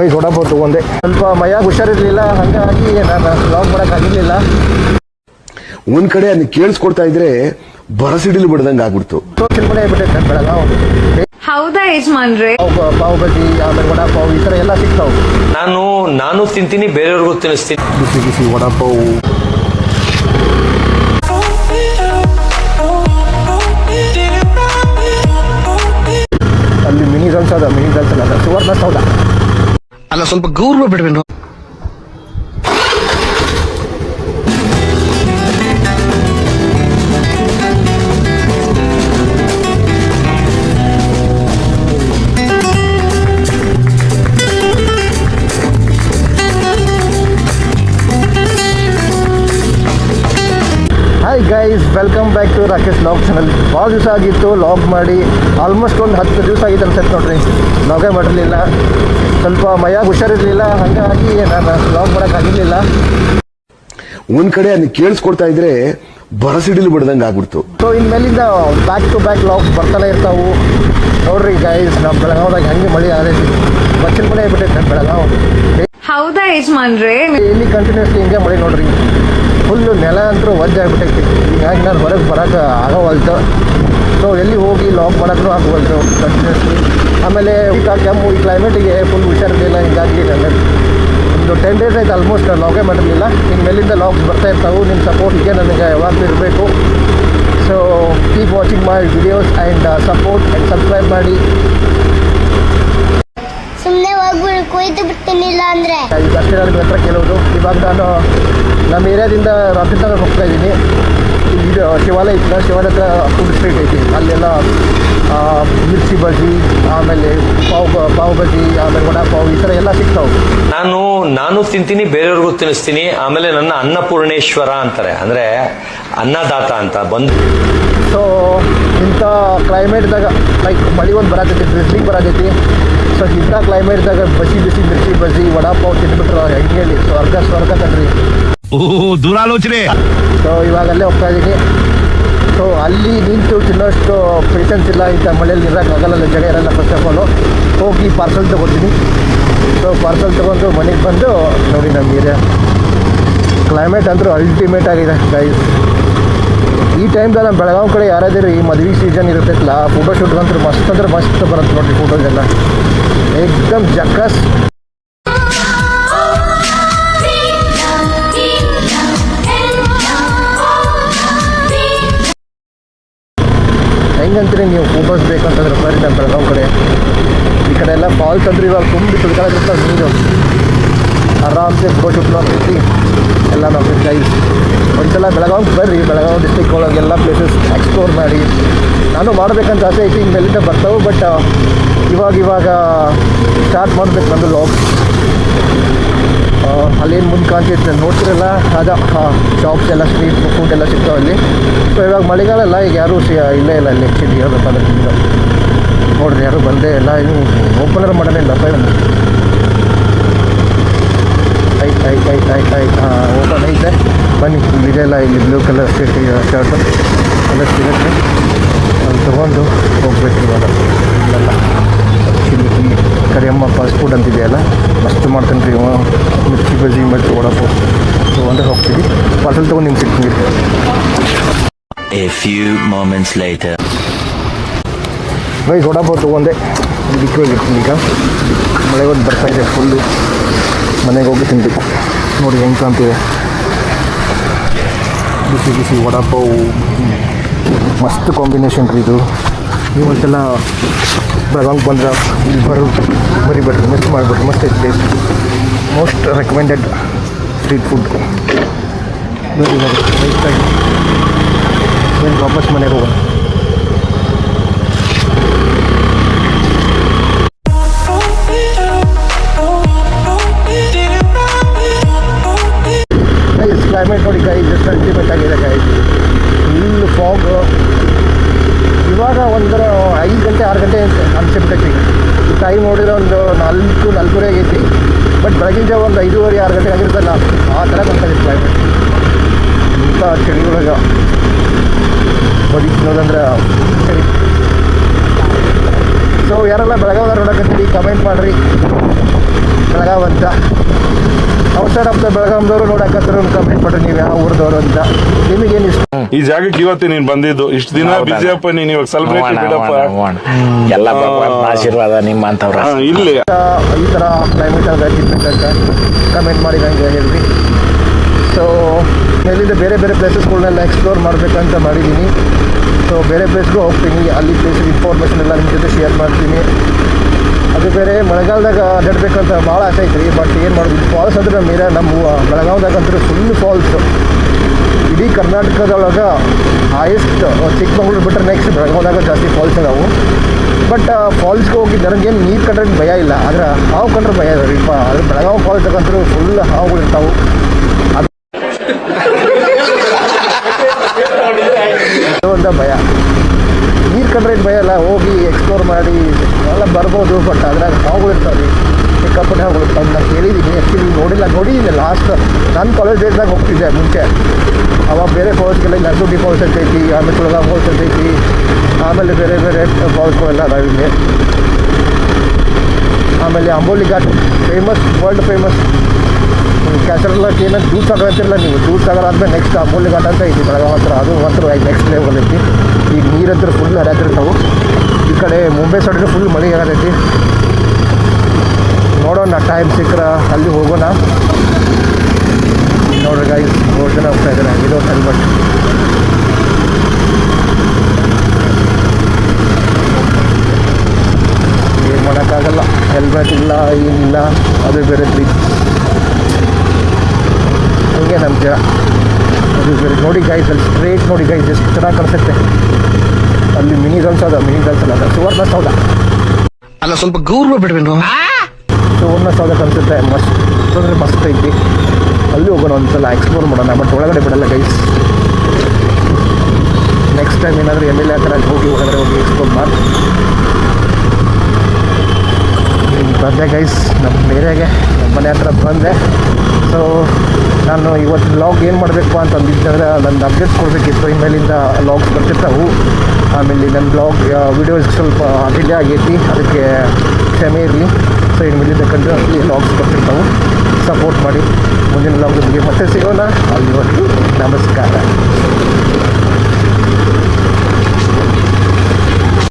By vada pav ತೊಗೊಂಡೆ. ಸ್ವಲ್ಪ ಮೈಯಾಗ ಹುಷಾರಿರಲಿಲ್ಲ, ಹಾಗಾಗಿ ನಾನು ವ್ಲಾಗ್ ಮಾಡೋಕ್ಕಾಗಿರಲಿಲ್ಲ. ಒಂದ್ ಕಡೆ ಅದನ್ನ ಕೇಳಿಸ್ಕೊಡ್ತಾ ಇದ್ರೆ ಬರಸಿಡಿಲು ಬಿಡ್ದಂಗೆ ಆಗ್ಬಿಡ್ತು. ಚಿಲ್ಮನೆ ಆಗ್ಬಿಟ್ಟೈತೆ ಬೆಳಗಾವ್. ಹೌದಾ ಯಜಮಾನ್ರೆ? ಪಾವ್ ಬಜ್ಜಿ, ಆಮೇಲೆ ವಡಾಪಾವ್ ಈ ಥರ ಎಲ್ಲ ಸಿಗ್ತಾವೆ. ನಾನು ತಿಂತೀನಿ, ಬೇರೆಯವ್ರಿಗೂ ತಿನ್ನಿಸ್ತೀನಿ. ಬಿಸಿ ಬಿಸಿ ವಡಾಪಾವ್. ಅಲ್ಲಿ ಮಿನಿ ಗನ್ಸ್ ಅದ, ಸುವರ್ಣ ಸೌಧ ಅಲ್ಲ, ಸ್ವಲ್ಪ ಗೌರವ ಬಿಡ್ಬೇಕು. Hi guys, welcome back to Rakesh log channel. ಭಾಳ ದಿವಸ ಆಗಿತ್ತು ಲಾಗ್ ಮಾಡಿ, ಆಲ್ಮೋಸ್ಟ್ ಒಂದು 10 ದಿವಸ ಆಗಿತ್ತು ಅನ್ಸತ್ತೆ ನೋಡ್ರಿ. ಲಾಗೇ ಮಾಡಿರಲಿಲ್ಲ, ಸ್ವಲ್ಪ ಮೈಯಾಗ ಹುಷಾರಿರಲಿಲ್ಲ, ಹಾಗಾಗಿ ನಾನು ಲಾಗ್ ಮಾಡೋಕ್ಕಾಗಿರಲಿಲ್ಲ. ಒಂದ್ ಕಡೆ ಅದನ್ನ ಕೇಳಿಸ್ಕೊಡ್ತಾ ಇದ್ರೆ ಬರಸಿಡಿಲು ಬಿಡ್ದಂಗೆ ಆಗ್ಬಿಡ್ತು. ಸೊ ಇನ್ಮೇಲಿಂದ ಬ್ಯಾಕ್ ಟು ಬ್ಯಾಕ್ ಲಾಗ್ಸ್ ಬರ್ತಾನೆ ಇರ್ತಾವು ನೋಡ್ರಿ ಗೈಸ್. ನಮ್ಮ ಬೆಳಗಾವ್ದಾಗ ಹಂಗೆ ಮಳೆ ಆಗೈತಿ, ಬಚ್ಚಿನ ಮಳೆ ಆಗ್ಬಿಟ್ಟೈತೆ ಬೆಳಗಾವ್. ಹೌದಾ ಯಜಮಾನ್ರೆ? ಇಲ್ಲಿ ಕಂಟಿನ್ಯೂಸ್ಲಿ ಹಿಂಗೆ ಮಳೆ ನೋಡ್ರಿ. ಫುಲ್ಲು ನೆಲ ಅಂತೂ ವಜ್ಜೆ ಆಗ್ಬಿಟ್ಟೈತಿ. ಹೀಗಾಗಿ ನಾನು ಹೊರಗೆ ಬರೋಕೆ ಆಗೋವಲ್ತು. ಸೊ ಎಲ್ಲಿ ಹೋಗಿ ಲಾಗ್ ಮಾಡೋಕ್ಕೂ ಆಗೋವಲ್ತು ಕಂಟಿನ್ಯೂಸ್ಲಿ. ಆಮೇಲೆ ಈಗ ಕೆಮ್ಮು, ಈ ಕ್ಲೈಮೇಟಿಗೆ ಫುಲ್ ಹುಷಾರಿರಲಿಲ್ಲ, ಹೀಗಾಗಿ ಒಂದು 10 ಡೇಸ್ ಆಯ್ತು ಆಲ್ಮೋಸ್ಟ್ ಲಾಗೇ ಮಾಡಿರಲಿಲ್ಲ. ಇನ್ನು ಮೇಲಿಂದ ಲಾಗ್ಸ್ ಬರ್ತಾ ಇರ್ತಾವೆ. ನಿಮ್ಮ ಸಪೋರ್ಟ್ ಹೀಗೆ ನನಗೆ ಯಾವಾಗಲೂ ಇರಬೇಕು. So keep watching my videos and support and subscribe ಮಾಡಿ. ಸುಮ್ಮನೆ ಹೋಗ್ಬಿಡು, ಕೊಯ್ದು ಬಿಡ್ತೀನಿಲ್ಲ ಅಂದರೆ ಈಗ ಅಷ್ಟೇ ನನ್ನ ಹತ್ರ ಕೇಳೋದು. ಇವಾಗ ನಾನು ನಮ್ಮ ಏರಿಯಾದಿಂದ ರಾಕೆಟ್ ನಗರ್ ಹೋಗ್ತಾ ಇದ್ದೀನಿ. ಇಲ್ಲಿ ಶಿವಾಲಯ ಇತ್ತು, ಶಿವಾಲಯ ಹತ್ರ ಫುಡ್ ಸ್ಟ್ರೀಟ್ ಐತಿ. ಅಲ್ಲೆಲ್ಲ ಮಿರ್ಚಿ ಬಜ್ಜಿ, ಆಮೇಲೆ ಪಾವ್ ಬಜ್ಜಿ, ಆಮೇಲೆ ವಡಾಪಾವ್ ಈ ಥರ ಎಲ್ಲ ಸಿಗ್ತಾವೆ. ನಾನು ತಿಂತೀನಿ, ಬೇರೆಯವ್ರಿಗೂ ತಿನ್ನಿಸ್ತೀನಿ. ಆಮೇಲೆ ನನ್ನ ಅನ್ನಪೂರ್ಣೇಶ್ವರ ಅಂತಾರೆ, ಅಂದ್ರೆ ಅನ್ನದಾತ ಅಂತ ಬಂದು. ಸೊ ಇಂಥ ಕ್ಲೈಮೇಟ್ದಾಗ ಲೈಕ್ ಮಳೆ ಒಂದು ಬರತೈತಿ, ಬಿಸಿಲಿಗೆ ಬರತೈತಿ. ಸೊ ಇಂಥ ಕ್ಲೈಮೇಟ್ದಾಗ ಬಿಸಿ ಬಿಸಿ ಮಿರ್ಚಿ ಬಜ್ಜಿ, ವಡಾಪಾವ್ ತಿಂದ್ಬಿಟ್ರೆ ಹೆಂಗೆ ಹೇಳಿ, ಸ್ವರ್ಗ ಕಣ್ರಿ. ದೂರಾಲೋಚನೆ. ಸೊ ಇವಾಗಲ್ಲೇ ಹೋಗ್ತಾ ಇದ್ದೀನಿ. ಸೊ ಅಲ್ಲಿ ನಿಂತು ತಿನ್ನೋಷ್ಟು ಪೇಷನ್ಸ್ ಇಲ್ಲ, ಇಂಥ ಮಳೆಯಲ್ಲಿ ಇರೋಕ್ಕಾಗಲ್ಲ, ಜಾಗ ಇರಲ್ಲ. ಫಸ್ಟ್ ಆಫ್ ಆಲು ಹೋಗಿ ಪಾರ್ಸಲ್ ತೊಗೊತೀನಿ. ಸೊ ಪಾರ್ಸಲ್ ತೊಗೊಂಡು ಮನೆಗೆ ಬಂದು ನೋಡಿ ನಮ್ಮ ಏರಿಯಾ ಕ್ಲೈಮೇಟ್ ಅಂದರೂ ಅಲ್ಟಿಮೇಟ್ ಆಗಿದೆ ಗೈಸ್. ಈ ಟೈಮ್ದಾಗ ನಮ್ಮ ಬೆಳಗಾವಿ ಕಡೆ ಯಾರಾದರೂ ಈ ಮದುವೆ ಸೀಸನ್ ಇರುತ್ತಲ್ಲ, ಫೋಟೋ ಶೂಟ್ಗಂತೂ ಮಸ್ತ್ ಅಂದ್ರೆ ಮಸ್ತ್ ಬರುತ್ತೆ ನೋಡಿರಿ. ಫೋಟೋಸ್ ಎಲ್ಲ ಏಕ್ದಮ್ ಜಕ್ಕಸ್. ಹೆಂಗಂತೀರಿ ನೀವು ಫೋಟೋಸ್ ಬೇಕಂತಂದ್ರೆ ಬರ್ರಿ ನಮ್ಮ ಬೆಳಗಾವಿ ಕಡೆ. ಈ ಕಡೆ ಎಲ್ಲ ಫಾಲ್ಸ್ ಅಂದ್ರೆ ಇವಾಗ ತುಂಬಿ ತುಳ್ಕೊಳ್ಳೋದಿರ್ತಾವೆ ನೀರು. ಆರಾಮ್ಸೆ ಫೋಟೋ ಶೂಟ್ ಆಗ್ತೈತಿ ಎಲ್ಲ ನಾವು ಗೈಸ್. ಒಂದ್ಸಲ ಬೆಳಗಾವಿಗೆ ಬರ್ರಿ, ಬೆಳಗಾವಿ ಡಿಸ್ಟಿಕ್ ಒಳಗೆಲ್ಲ ಪ್ಲೇಸಸ್ ಎಕ್ಸ್ಪ್ಲೋರ್ ಮಾಡಿ. ನಾನು ಮಾಡಬೇಕಂತ ಆಸೆ ಐತಿ, ಇನ್ನು ಮೇಲಿಂದ ಬರ್ತಾವೆ. ಬಟ್ ಇವಾಗ ಸ್ಟಾರ್ಟ್ ಮಾಡಬೇಕು ನಂದು ಲಾಗ್. ಅಲ್ಲೇನು ಮುಂದೆ ಕಾಣ್ತಿತ್ತು ನೋಡ್ತಿರಲ್ಲ, ಅದ ಶಾಪ್ಸ್ ಎಲ್ಲ, ಸ್ಟ್ರೀಟ್ ಫುಡ್ ಎಲ್ಲ ಸಿಗ್ತಾವೆ ಅಲ್ಲಿ. ಸೊ ಇವಾಗ ಮಳೆಗಾಲಲ್ಲ, ಈಗ ಯಾರೂ ಇಲ್ಲೇ ಇಲ್ಲ ಅಲ್ಲಿ ಆ್ಯಕ್ಚುಲಿ ಹೇಳ್ಬೇಕಾದ್ರೆ. ನೋಡ್ರಿ ಯಾರು ಬಂದೇ ಇಲ್ಲ, ಇನ್ನು ಓಪನರ್ ಮಾಡೋದೇ ಇಲ್ಲ. ಆಯ್ತು ಓಪನ್ ಐತೆ, ಬನ್ನಿ. ಇದೆಲ್ಲ ಇಲ್ಲಿ ಬ್ಲೂ ಕಲರ್ ಶರ್ಟು ಎಲ್ಲ ಸಿಗುತ್ತೆ, ಅಲ್ಲಿ ತೊಗೊಂಡು ಹೋಗ್ಬೇಕು ಇವಾಗ. ಇಲ್ಲೆಲ್ಲ ಚಿಲ್ಲಿ ಕರಿಯಮ್ಮ ಫಾಸ್ಟ್ ಫುಡ್ ಅಂತಿದೆಯಲ್ಲ, ಮಸ್ತ್ ಮಾಡ್ತಾನೆ ರೀ ಮಿರ್ಚಿ ಬಜ್ಜಿ ಮತ್ತು ವಡಾಪಾವ್ ತೊಗೊಂಡು ಹೋಗ್ತೀವಿ. ಪಾರ್ಸಲ್ ತೊಗೊಂಡು ನಿಮ್ಗೆ ಸಿಗ್ತೀನಿ. A few moments later. By vada pav ತೊಗೊಂಡೆ, ಬಿಕ್ಕೋಗಿರ್ತೀನಿ. ಈಗ ಮಳೆ ಒಂದು ಬರ್ತಾಯಿದೆ ಫುಲ್ಲು. ಮನೆಗೆ ಹೋಗಿ ತಿನ್ಬೇಕು. ನೋಡಿ ಹೆಂಗೆ ಕಾಣ್ತಿದೆ ಬಿಸಿ ಬಿಸಿ ವಡಾಪಾವ್. ಮಸ್ತ್ ಕಾಂಬಿನೇಷನ್ ರೀ ಇದು. ನೀವು ಒಂದ್ಸಲ ಬೆಳಗಾವಿಗೆ ಬಂದ್ರೆ ಇಲ್ಲಿ ಬರಿಬೇಡ್ರಿ, ಮಿಸ್ ಮಾಡಿಬಿಟ್ರಿ. ಮಸ್ತ್ ಐತೆ place, most recommended street food. ನೋಡಿ ರೈತಾಗಿ ಏನು ವಾಪಸ್ ಮನೆಗೆ ಹೋಗೋಣ. ಕ್ಲೈಮೇಟ್ ನೋಡಿ ಗೈಸ್, ಎಷ್ಟು ಅಲ್ಟಿಮೇಟ್ ಆಗಿದೆ ಗೈಸ್. Full fog. ಇವಾಗ ಒಂದರ 5 ಗಂಟೆ 6 ಗಂಟೆ ಅನ್ಸಿಬಿಟ್ಟೈತಿ. ಈ ಟೈಮ್ ನೋಡಿದ್ರೆ ಒಂದು 4-4:30 ಆಗೈತಿ. ಬಟ್ ಬೆಳಗಿನ ಜಾವ ಒಂದು 5:30 6 ಗಂಟೆ ಆಗಿರ್ತಲ್ಲ, ಆ ಥರ ಕಾಣ್ತಾಯಿದೆ ಕ್ಲೈಮೇಟ್. ಇಂಥ ಚಳಿಯೊಳಗೆ ಬದುಕಿನೋದಂದ್ರೆ ಸರಿ. ಸೊ ಯಾರೆಲ್ಲ ಬೆಳಗಾವಿದಾಗ ನೋಡಕತ್ತೀರಿ ಕಮೆಂಟ್ ಮಾಡಿರಿ. ಬೆಳಗಾವ್ ಅಂತ. ಔಟ್ಸೈಡ್ ಆಫ್ ದ ಬೆಳಗಾಂದವರು ನೋಡಕತ್ರ ಕಮೆಂಟ್ ಮಾಡ್ರಿ ನೀವು ಯಾವ ಊರ್ದವ್ರು ಅಂತ. ನಿಮಗೇನು ಇಷ್ಟ? ಈ ಜಾಗಕ್ಕೆ ಇವತ್ತು ನೀನ್ ಬಂದಿದ್ದು, ಇಷ್ಟು ದಿನ ಬಿಜೆಪಿ ನೀನ್ ಇವಾಗ ಸೆಲೆಬ್ರೇಟ್ ಬಿಡಪ್ಪ. ಎಲ್ಲ ಆಶೀರ್ವಾದ ನಿಮ್ಮಂತವ್ರ ಇಲ್ಲಿ ಈ ಥರ ಕ್ಲೈಮೇಟ್ ಆಗಿರ್ಬೇಕಂತ ಕಮೆಂಟ್ ಮಾಡಿ ನಂಗೆ ಹೇಳ್ರಿ. ಸೊ ಮೇಲಿಂದ ಬೇರೆ ಬೇರೆ ಪ್ಲೇಸಸ್ಗಳನ್ನೆಲ್ಲ ಎಕ್ಸ್ಪ್ಲೋರ್ ಮಾಡಬೇಕಂತ ಮಾಡಿದ್ದೀನಿ. ಸೊ ಬೇರೆ ಪ್ಲೇಸ್ಗೂ ಹೋಗ್ತೀನಿ, ಅಲ್ಲಿ ಪ್ಲೇಸ್ ಇನ್ಫಾರ್ಮೇಷನ್ ಎಲ್ಲ ನಿಮ್ಮ ಜೊತೆ ಶೇರ್ ಮಾಡ್ತೀನಿ. ಅದು ಬೇರೆ ಮಳೆಗಾಲದಾಗ ಅಡ್ಡಾಡ್ಬೇಕಂತ ಭಾಳ ಆಸೆ ಐತ್ರಿ. ಬಟ್ ಏನು ಮಾಡೋದು, ಫಾಲ್ಸ್ ಅಂದ್ರೆ ನಮ್ಮ ಬೆಳಗಾವ್ದಾಗ ಅಂತೂ ಫುಲ್ ಫಾಲ್ಸು. ಇಡೀ ಕರ್ನಾಟಕದೊಳಗೆ ಹೈಯೆಸ್ಟ್ ಚಿಕ್ಕಮಗಳೂರು ಬಿಟ್ಟರೆ ನೆಕ್ಸ್ಟ್ ಬೆಳಗಾವ್ದಾಗ ಜಾಸ್ತಿ ಫಾಲ್ಸ್ ಅದಾವು. ಬಟ್ ಫಾಲ್ಸ್ಗೆ ಹೋಗಿ ನನಗೇನು ನೀರು ಕಂಡ್ರೆ ಭಯ ಇಲ್ಲ, ಆದ್ರೆ ಹಾವು ಕಂಡ್ರೆ ಭಯ ಇದೆ ರೀ. ಅದು ಬೆಳಗಾವಿ ಫಾಲ್ಸ್ದಾಗಂತೂ ಫುಲ್ ಹಾವುಗಳು ಇರ್ತಾವೆ. ಅದು ಒಂದು ಭಯ. ನೀರು ಕಂಡ್ರೆ ಭಯ ಇಲ್ಲ, ಹೋಗಿ ಎಕ್ಸ್ಪ್ಲೋರ್ ಮಾಡಿ ಎಲ್ಲ ಬರ್ಬೋದು. ಬಟ್ ಅದ್ರಾಗ ಹಾವುಗಳು ಇರ್ತಾವೆ, ಸಿಕ್ಕಾಪಟ್ಟೆ ಹಾವುಗಳು ಇರ್ತಾವೆ. ನಾನು ಕೇಳಿದ್ದೀನಿ, ಆ್ಯಕ್ಚುಲಿ ನೋಡಿದ್ದೀನಿ. ಲಾಸ್ಟ್ ನಾನು ಕಾಲೇಜ್ ಡೇಸ್ದಾಗ ಹೋಗ್ತಿದ್ದೆ ಮುಂಚೆ. ಅವಾಗ ಬೇರೆ ಫಾಲ್ಸ್ಗೆಲ್ಲ ನರಸುಂಡಿ ಫಾಲ್ಸ್ ಅಂತೈತಿ, ಆಮೇಲೆ ತುಳಗಾ ಫಾಲ್ಸ್ ಅಂತೈತಿ, ಆಮೇಲೆ ಬೇರೆ ಬೇರೆ ಫಾಲ್ಸ್ಗಳೆಲ್ಲ ಅದಾವೆ ಇಲ್ಲಿ. ಆಮೇಲೆ Amboli Ghat famous, world famous. Castle Rock ಏನಂತ ದೂದ್ ಸಾಗರ ಅಂತಿರಲ್ಲ ನೀವು, ದೂದ್ ಸಾಗರ ಆದಮೇಲೆ ನೆಕ್ಸ್ಟ್ ಅಂಬೋಲಿ ಘಾಟ್ ಅಂತ ಐತಿ ಬೆಳಗಾವ್ ಹತ್ರ. ಅದು ಮಾತ್ರ ನೆಕ್ಸ್ಟ್ ಲೆವೆಲ್ ಐತಿ. ಈಗ ನೀರಂದ್ರೆ ಫುಲ್ ಹರಿಯಾತಿರ್ತಾವೆ. ಈ ಕಡೆ ಮುಂಬೈ ಸೈಡ್ ಫುಲ್ ಮಳೆ ಆಗತೈತಿ. ನೋಡೋಣ, ಟೈಮ್ ಸಿಕ್ಕರೆ ಅಲ್ಲಿ ಹೋಗೋಣ. ನೋಡ್ರಿ ಗೈಸ್, 4 ಜನ ಹೋಗ್ತಾ ಇದ್ದಾರೆ ವಿದೌಟ್ ಹೆಲ್ಮೆಟ್. ಏನು ಮಾಡೋಕ್ಕಾಗಲ್ಲ, ಹೆಲ್ಮೆಟ್ ಇಲ್ಲ, ಏನಿಲ್ಲ, ಅದು ಬೇರೆ ಪ್ಲೀಸ್. ಹಂಗೆ ನಮ್ಮ ಜನ ಅದು ಬೇರೆ. ನೋಡಿ ಗೈಸ್, ಅಲ್ಲಿ ಸ್ಟ್ರೇಟ್ ನೋಡಿ ಗೈಸ್, ಎಷ್ಟು ಚೆನ್ನಾಗಿ ಕಾಣಿಸುತ್ತೆ. ಅಲ್ಲಿ ಮಿನಿಗಲ್ಸ್ ಅದ, ಮಿನಿಗಲ್ಸ್ ಅಲ್ಲ, ಸುವರ್ಣ ಸೌಧ ಅಲ್ಲ, ಸ್ವಲ್ಪ ಗೌರವ ಬಿಡ್ಬೇಕು. ಸುವರ್ಣ ಸೌಧ ಕಾಣಿಸುತ್ತೆ, ಮಸ್ತ್ ಅಂದರೆ ಮಸ್ತ್ ಐತಿ. ಅಲ್ಲಿ ಹೋಗೋಣ ಒಂದ್ಸಲ, ಎಕ್ಸ್ಪ್ಲೋರ್ ಮಾಡೋಣ. ಬಟ್ ಒಳಗಡೆ ಬಿಡಲ್ಲ ಗೈಸ್. ನೆಕ್ಸ್ಟ್ ಟೈಮ್ ಏನಾದರೂ MLA ಹತ್ರ ಹೋಗಿ ಒಳಗಡೆ ಹೋಗಿ ಎಕ್ಸ್ಪ್ಲೋರ್ ಮಾಡಿ ಬಂದೆ ಗೈಸ್. ನಮ್ಮ ಏರಿಯಾಗೆ, ನಮ್ಮ ಮನೆ ಹತ್ರ ಬಂದೆ. ಸೊ ನಾನು ಇವತ್ತು ವ್ಲಾಗ್ ಏನು ಮಾಡಬೇಕು ಅಂತ ಅಂದಿದ್ದಂದ್ರೆ, ನನ್ನ ಅಪ್ಡೇಟ್ಸ್ ಕೊಡಬೇಕಿತ್ತು. ಇನ್ಮೇಲಿಂದ ವ್ಲಾಗ್ಸ್ ಬರ್ತಿರ್ತಾವೆ. ಆಮೇಲೆ ನನ್ನ ಬ್ಲಾಗ್ ವೀಡಿಯೋಸ್ ಸ್ವಲ್ಪ ಡಿಲೇ ಆಗೈತಿ, ಅದಕ್ಕೆ ಕ್ಷಮೆ ಇರಲಿ. ಸೊ ಇನ್ಮೇಲಿಂದ ಕಂಟಿನ್ಯೂಸ್ಲಿ ವ್ಲಾಗ್ಸ್ ಬರ್ತಿರ್ತಾವೆ. ಸಪೋರ್ಟ್ ಮಾಡಿ. ಮುಂದಿನ ವ್ಲಾಗ್ ನಿಮಗೆ ಮತ್ತೆ ಸಿಗೋಣ. ಅಲ್ಲಿವರೆಗೂ ನಮಸ್ಕಾರ.